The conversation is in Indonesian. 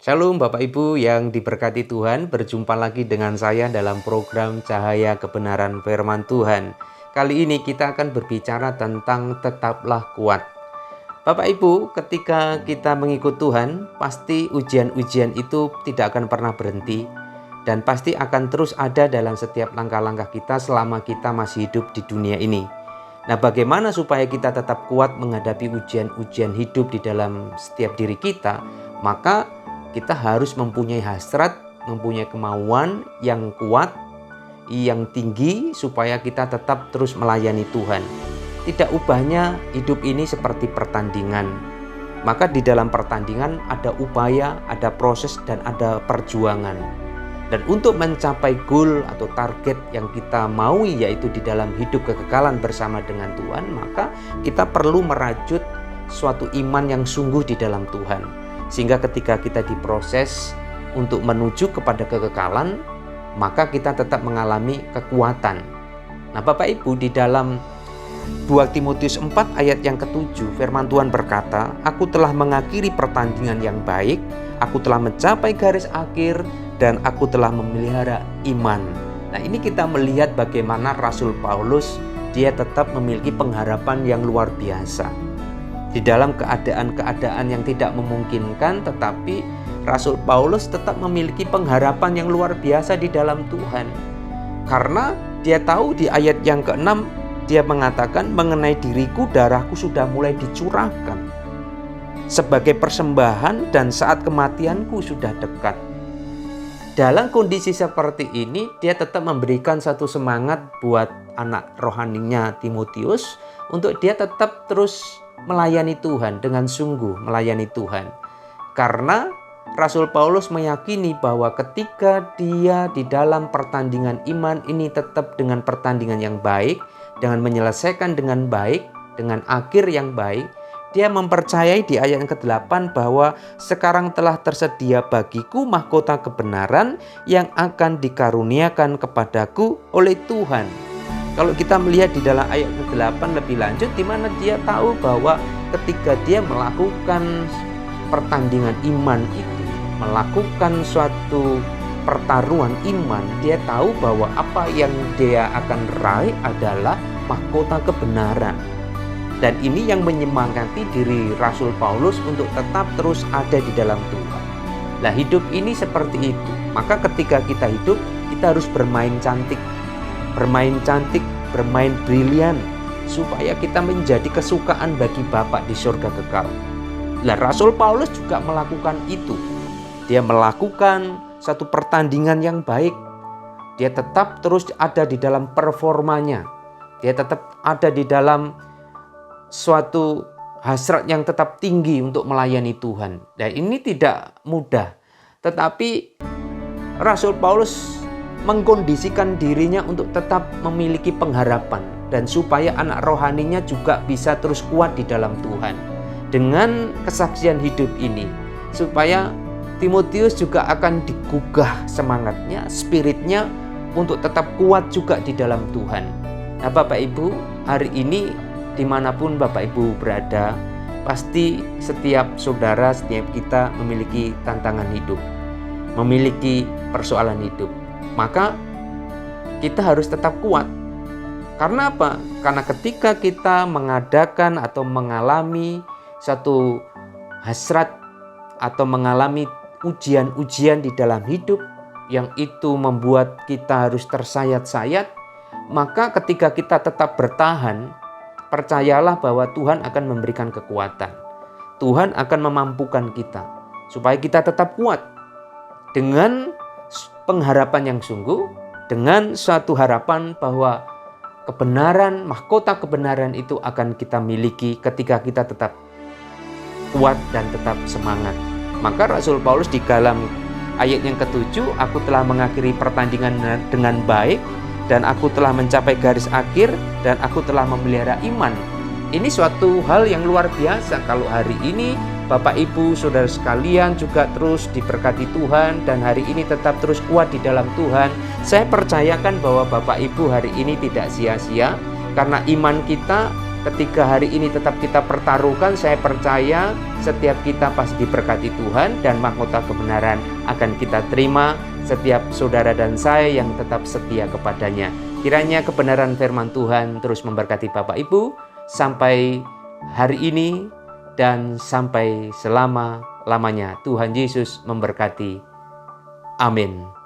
Shalom Bapak Ibu yang diberkati Tuhan, berjumpa lagi dengan saya dalam program Cahaya Kebenaran Firman Tuhan. Kali ini kita akan berbicara tentang tetaplah kuat. Bapak Ibu, ketika kita mengikut Tuhan, pasti ujian-ujian itu tidak akan pernah berhenti dan pasti akan terus ada dalam setiap langkah-langkah kita selama kita masih hidup di dunia ini. Nah, bagaimana supaya kita tetap kuat menghadapi ujian-ujian hidup di dalam setiap diri kita? Maka kita harus mempunyai hasrat, mempunyai kemauan yang kuat, yang tinggi supaya kita tetap terus melayani Tuhan. Tidak ubahnya hidup ini seperti pertandingan. Maka di dalam pertandingan ada upaya, ada proses, dan ada perjuangan. Dan untuk mencapai goal atau target yang kita maui, yaitu di dalam hidup kekekalan bersama dengan Tuhan, maka kita perlu merajut suatu iman yang sungguh di dalam Tuhan. Sehingga ketika kita diproses untuk menuju kepada kekekalan, maka kita tetap mengalami kekuatan. Nah, Bapak Ibu, di dalam 2 Timotius 4 ayat yang ke-7, firman Tuhan berkata, "Aku telah mengakhiri pertandingan yang baik, aku telah mencapai garis akhir, dan aku telah memelihara iman." Nah, ini kita melihat bagaimana Rasul Paulus, dia tetap memiliki pengharapan yang luar biasa. Di dalam keadaan-keadaan yang tidak memungkinkan, tetapi Rasul Paulus tetap memiliki pengharapan yang luar biasa di dalam Tuhan. Karena dia tahu di ayat yang ke-6, dia mengatakan, "Mengenai diriku, darahku sudah mulai dicurahkan sebagai persembahan dan saat kematianku sudah dekat." Dalam kondisi seperti ini, dia tetap memberikan satu semangat buat anak rohaninya Timotius untuk dia tetap terus melayani Tuhan, dengan sungguh melayani Tuhan. Karena Rasul Paulus meyakini bahwa ketika dia di dalam pertandingan iman ini tetap dengan pertandingan yang baik, dengan menyelesaikan dengan baik, dengan akhir yang baik, dia mempercayai di ayat yang ke-8 bahwa sekarang telah tersedia bagiku mahkota kebenaran yang akan dikaruniakan kepadaku oleh Tuhan. Kalau kita melihat di dalam ayat ke-8 lebih lanjut, di mana dia tahu bahwa ketika dia melakukan pertandingan iman itu, melakukan suatu pertaruhan iman, dia tahu bahwa apa yang dia akan raih adalah mahkota kebenaran. Dan ini yang menyemangati diri Rasul Paulus untuk tetap terus ada di dalam Tuhan. Nah, hidup ini seperti itu. Maka ketika kita hidup, kita harus bermain cantik, bermain brilian, supaya kita menjadi kesukaan bagi Bapa di surga kekal. Nah, Rasul Paulus juga melakukan itu. Dia melakukan satu pertandingan yang baik. Dia tetap terus ada di dalam performanya. Dia tetap ada di dalam suatu hasrat yang tetap tinggi untuk melayani Tuhan. Dan ini tidak mudah. Tetapi Rasul Paulus mengkondisikan dirinya untuk tetap memiliki pengharapan dan supaya anak rohaninya juga bisa terus kuat di dalam Tuhan. Dengan kesaksian hidup ini, supaya Timotius juga akan digugah semangatnya, spiritnya untuk tetap kuat juga di dalam Tuhan. Nah, Bapak Ibu, hari ini dimanapun Bapak Ibu berada, pasti setiap saudara, setiap kita memiliki tantangan hidup, memiliki persoalan hidup. Maka kita harus tetap kuat. Karena apa? Karena ketika kita mengadakan atau mengalami satu hasrat atau mengalami ujian-ujian di dalam hidup yang itu membuat kita harus tersayat-sayat, maka ketika kita tetap bertahan, percayalah bahwa Tuhan akan memberikan kekuatan. Tuhan akan memampukan kita supaya kita tetap kuat dengan pengharapan yang sungguh, dengan suatu harapan bahwa kebenaran, mahkota kebenaran itu akan kita miliki ketika kita tetap kuat dan tetap semangat. Maka Rasul Paulus di dalam ayat yang ke-7, "Aku telah mengakhiri pertandingan dengan baik, dan aku telah mencapai garis akhir, dan aku telah memelihara iman." Ini suatu hal yang luar biasa kalau hari ini Bapak Ibu saudara sekalian juga terus diberkati Tuhan dan hari ini tetap terus kuat di dalam Tuhan. Saya percayakan bahwa Bapak Ibu hari ini tidak sia-sia, karena iman kita ketika hari ini tetap kita pertaruhkan, saya percaya setiap kita pasti diberkati Tuhan dan mahkota kebenaran akan kita terima setiap saudara dan saya yang tetap setia kepadanya. Kiranya kebenaran firman Tuhan terus memberkati Bapak Ibu sampai hari ini dan sampai selama-lamanya. Tuhan Yesus memberkati. Amin.